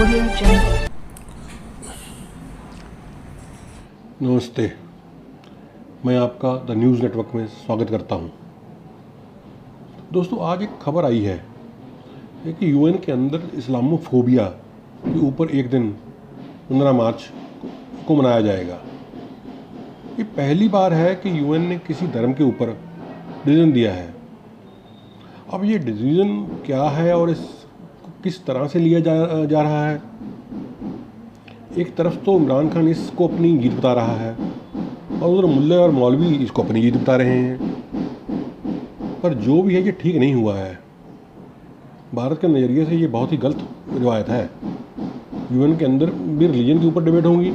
Audio Jungle. नमस्ते, मैं आपका द न्यूज़ नेटवर्क में स्वागत करता हूं। दोस्तों, आज एक खबर आई है कि यूएन के अंदर इस्लामोफोबिया के ऊपर एक दिन 15 मार्च को मनाया जाएगा। ये पहली बार है कि यूएन ने किसी धर्म के ऊपर डिसीजन दिया है। अब ये डिसीजन क्या है और इस किस तरह से लिया जा रहा है। एक तरफ तो इमरान खान इसको अपनी जीत बता रहा है और उधर मुल्ले और मौलवी इसको अपनी जीत बता रहे हैं। पर जो भी है ये ठीक नहीं हुआ है। भारत के नज़रिए से ये बहुत ही गलत रिवायत है। यूएन के अंदर भी रिलीजन के ऊपर डिबेट होंगी।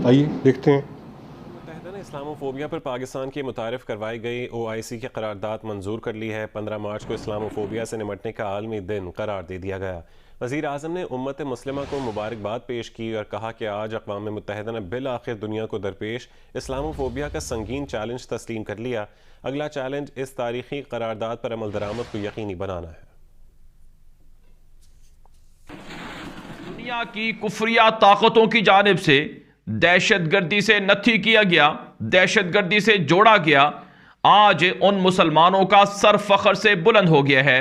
आइए देखते हैं। इस्लामोफोबिया पर पाकिस्तान की मुतारिफ़ करवाई गई OIC की करारदाद मंजूर कर ली है। 15 मार्च को इस्लामोफोबिया से निमटने का आलमी दिन करार दे दिया गया। वज़ीर आज़म ने उम्मत मुस्लिमा को मुबारकबाद पेश की और कहा कि आज अक़वाम मुत्तहिदा ने बिल आखिर दुनिया को दरपेश इस्लामोफोबिया का संगीन चैलेंज तस्लीम कर लिया। अगला चैलेंज इस तारीखी करारदाद पर अमल दरामद को यकीनी बनाना है। दुनिया की कुफरिया ताकतों की जानिब से दहशतगर्दी से नत्थी किया गया, दहशतगर्दी से जोड़ा गया, आज उन मुसलमानों का सर फख्र से बुलंद हो गया है।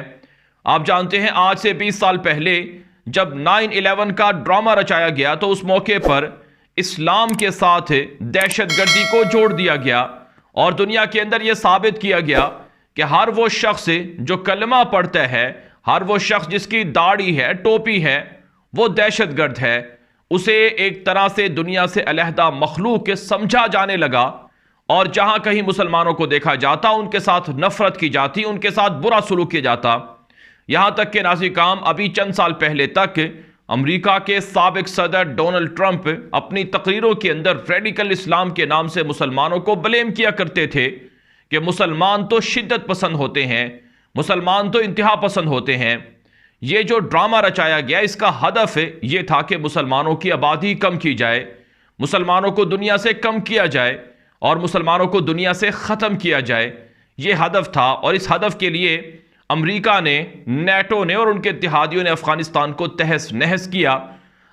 आप जानते हैं, आज से 20 साल पहले जब 9/11 का ड्रामा रचाया गया तो उस मौके पर इस्लाम के साथ दहशतगर्दी को जोड़ दिया गया और दुनिया के अंदर यह साबित किया गया कि हर वो शख्स जो कलमा पढ़ता है, हर वो शख्स जिसकी दाढ़ी है, टोपी है, वो दहशतगर्द है। उसे एक तरह से दुनिया से अलहदा मखलूक समझा जाने लगा और जहां कहीं मुसलमानों को देखा जाता उनके साथ नफरत की जाती, उनके साथ बुरा सलूक किया जाता। यहां तक कि नाज़िर-ए-किराम, अभी चंद साल पहले तक अमेरिका के साबिक सदर डोनाल्ड ट्रंप अपनी तकरीरों के अंदर रेडिकल इस्लाम के नाम से मुसलमानों को ब्लेम किया करते थे कि मुसलमान तो शिद्दत पसंद होते हैं, मुसलमान तो इंतहा पसंद होते हैं। ये जो ड्रामा रचाया गया, इसका हदफ ये था कि मुसलमानों की आबादी कम की जाए, मुसलमानों को दुनिया से कम किया जाए और मुसलमानों को दुनिया से ख़त्म किया जाए। ये हदफ था और इस हदफ के लिए अमेरिका ने, नेटो ने और उनके इत्तेहादियों ने अफ़गानिस्तान को तहस नहस किया।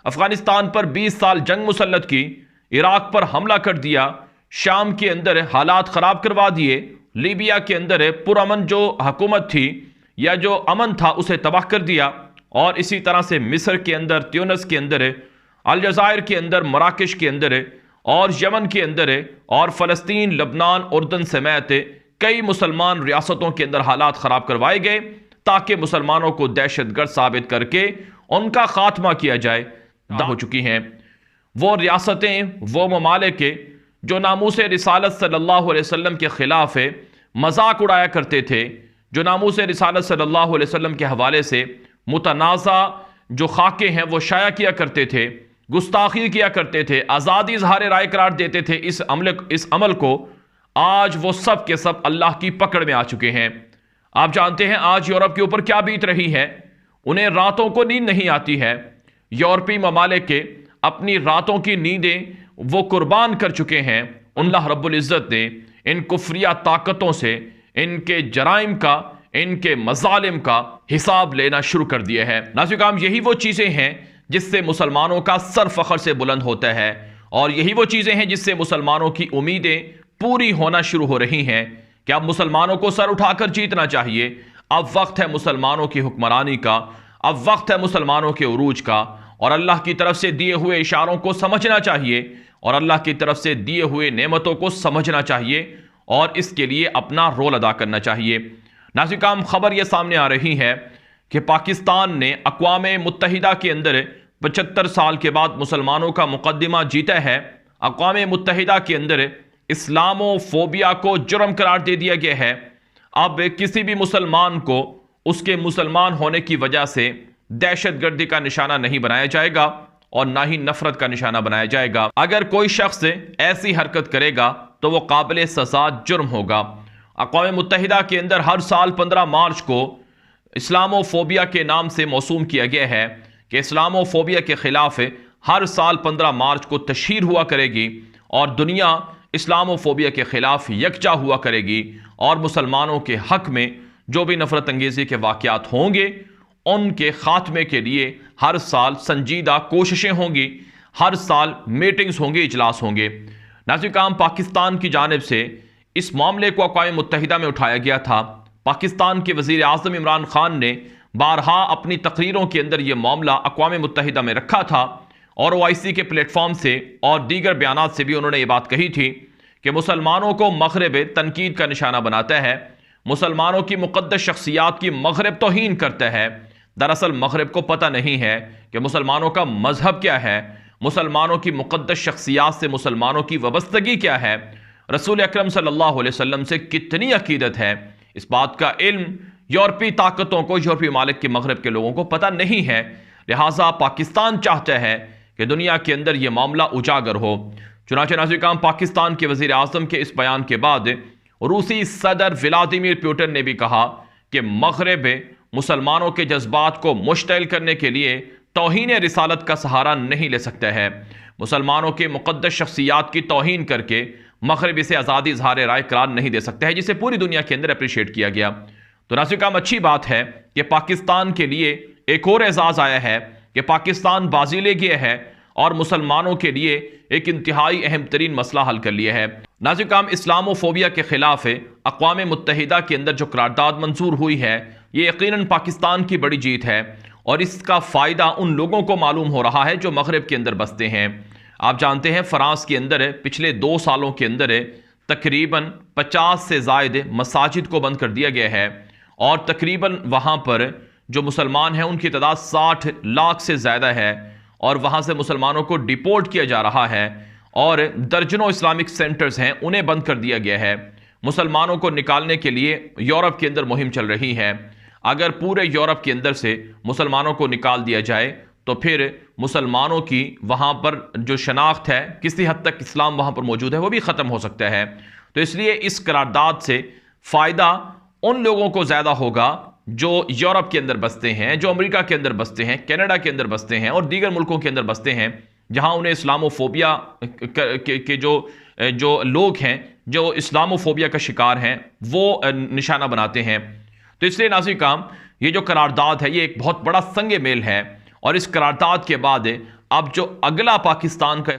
अफ़गानिस्तान पर 20 साल जंग मुसल्लत की, इराक पर हमला कर दिया, शाम के अंदर हालात ख़राब करवा दिए, लीबिया के अंदर पुरअमन जो हुकूमत थी या जो अमन था उसे तबाह कर दिया और इसी तरह से मिस्र के अंदर, ट्यूनिस के अंदर, अलजायर के अंदर, मराकश के अंदर और यमन के अंदर और फ़लस्तीन, लबनान, उर्दन समेत कई मुसलमान रियासतों के अंदर हालात ख़राब करवाए गए ताकि मुसलमानों को दहशतगर्द साबित करके उनका खात्मा किया जाए। हो चुकी हैं वो रियासतें, वो ममालिक जो नामूस रिसालत सल्लल्लाहु अलैहि वसल्लम के ख़िलाफ़ मजाक उड़ाया करते थे, जो नामूस रिसालत सल्लल्लाहु अलैहि वसल्लम के हवाले से मुतनाज़ा जो खाके हैं वो शाया किया करते थे, गुस्ताखी किया करते थे, आज़ादी इज़हार राय करार देते थे। इस अमल को आज वो सब के सब अल्लाह की पकड़ में आ चुके हैं। आप जानते हैं आज यूरोप के ऊपर क्या बीत रही है। उन्हें रातों को नींद नहीं आती है। यूरोपीय ममालिक के अपनी रातों की नींदें वो कुर्बान कर चुके हैं। अल्लाह रब्बुल इज़्ज़त ने इन कुफरिया ताकतों से इनके जराइम का, इनके मजालिम का हिसाब लेना शुरू कर दिया है। नाज़िर-ए-किराम, यही वो चीज़ें हैं जिससे मुसलमानों का सर फख्र से बुलंद होता है और यही वो चीज़ें हैं जिससे मुसलमानों की उम्मीदें पूरी होना शुरू हो रही हैं कि अब मुसलमानों को सर उठाकर जीतना चाहिए। अब वक्त है मुसलमानों की हुक्मरानी का, अब वक्त है मुसलमानों के उरूज का और अल्लाह की तरफ से दिए हुए इशारों को समझना चाहिए और अल्लाह की तरफ से दिए हुए नेमतों को समझना चाहिए और इसके लिए अपना रोल अदा करना चाहिए। नाज़िर-ए-किराम, खबर यह सामने आ रही है कि पाकिस्तान ने अक़वाम मुत्तहिदा के अंदर 75 साल के बाद मुसलमानों का मुकदमा जीता है। अक़वाम मुत्तहिदा के अंदर इस्लामोफोबिया को जुर्म करार दे दिया गया है। अब किसी भी मुसलमान को उसके मुसलमान होने की वजह से दहशतगर्दी का निशाना नहीं बनाया जाएगा और ना ही नफरत का निशाना बनाया जाएगा। अगर कोई शख्स ऐसी हरकत करेगा तो वो काबिल सज़ा जुर्म होगा। अक़वाम मुत्तहिदा के अंदर हर साल 15 मार्च को इस्लामोफोबिया के नाम से मौसूम किया गया है कि इस्लामोफोबिया के ख़िलाफ़ हर साल 15 मार्च को तशहीर हुआ करेगी और दुनिया इस्लामोफोबिया के ख़िलाफ़ यकजा हुआ करेगी और मुसलमानों के हक़ में जो भी नफ़रत अंगेज़ी के वाक़यात होंगे ان کے خاتمے کے لیے ہر سال سنجیدہ کوششیں ہوں گی، ہر سال میٹنگز ہوں گے، اجلاس ہوں گے۔ ناظرین کرام، پاکستان کی جانب سے اس معاملے کو اقوام متحدہ میں اٹھایا گیا تھا۔ پاکستان کے وزیر اعظم عمران خان نے بارہا اپنی تقریروں کے اندر یہ معاملہ اقوام متحدہ میں رکھا تھا، اور OIC کے پلیٹ فارم سے اور دیگر بیانات سے بھی انہوں نے یہ بات کہی تھی کہ مسلمانوں کو مغرب تنقید کا نشانہ بناتا ہے، مسلمانوں کی مقدس شخصیات کی مغرب توہین کرتا ہے۔ دراصل مغرب کو پتہ نہیں ہے کہ مسلمانوں کا مذہب کیا ہے، مسلمانوں کی مقدس شخصیات سے مسلمانوں کی وابستگی کیا ہے، رسول اکرم صلی اللہ علیہ وسلم سے کتنی عقیدت ہے۔ اس بات کا علم یورپی طاقتوں کو، یورپی ممالک کے مغرب کے لوگوں کو پتہ نہیں ہے، لہٰذا پاکستان چاہتا ہے کہ دنیا کے اندر یہ معاملہ اجاگر ہو۔ چنانچہ ناظرین کرام، پاکستان کے وزیر اعظم کے اس بیان کے بعد روسی صدر ولادیمیر پوٹن نے بھی کہا کہ مغرب مسلمانوں کے جذبات کو مشتعل کرنے کے لیے توہین رسالت کا سہارا نہیں لے سکتا ہے۔ مسلمانوں کے مقدس شخصیات کی توہین کر کے مغرب اسے آزادی اظہار رائے قرار نہیں دے سکتا ہے، جسے پوری دنیا کے اندر اپریشیٹ کیا گیا۔ تو ناظرین کرام، اچھی بات ہے کہ پاکستان کے لیے ایک اور اعزاز آیا ہے کہ پاکستان بازی لے گیا ہے اور مسلمانوں کے لیے ایک انتہائی اہم ترین مسئلہ حل کر لیا ہے۔ ناظرین کرام، اسلام فوبیا کے خلاف اقوام متحدہ کے اندر جو قرارداد منظور ہوئی ہے، یہ یقیناً پاکستان کی بڑی جیت ہے، اور اس کا فائدہ ان لوگوں کو معلوم ہو رہا ہے جو مغرب کے اندر بستے ہیں۔ آپ جانتے ہیں فرانس کے اندر پچھلے 2 سالوں کے اندر تقریباً 50 سے زائد مساجد کو بند کر دیا گیا ہے، اور تقریباً وہاں پر جو مسلمان ہیں ان کی تعداد 60 لاکھ سے زیادہ ہے، اور وہاں سے مسلمانوں کو ڈیپورٹ کیا جا رہا ہے، اور درجنوں اسلامک سینٹرز ہیں انہیں بند کر دیا گیا ہے۔ مسلمانوں کو نکالنے کے لیے یورپ کے اندر مہم چل رہی ہے۔ اگر پورے یورپ کے اندر سے مسلمانوں کو نکال دیا جائے تو پھر مسلمانوں کی وہاں پر جو شناخت ہے، کسی حد تک اسلام وہاں پر موجود ہے، وہ بھی ختم ہو سکتا ہے۔ تو اس لیے اس قرارداد سے فائدہ ان لوگوں کو زیادہ ہوگا جو یورپ کے اندر بستے ہیں، جو امریکہ کے اندر بستے ہیں، کینیڈا کے اندر بستے ہیں، اور دیگر ملکوں کے اندر بستے ہیں، جہاں انہیں اسلام فوبیا کے جو لوگ ہیں، جو اسلام فوبیا کا شکار ہیں، وہ نشانہ بناتے ہیں۔ تو اس لیے ناظرین کرام، یہ جو قرارداد ہے یہ ایک بہت بڑا سنگ میل ہے، اور اس قرارداد کے بعد اب جو اگلا پاکستان کا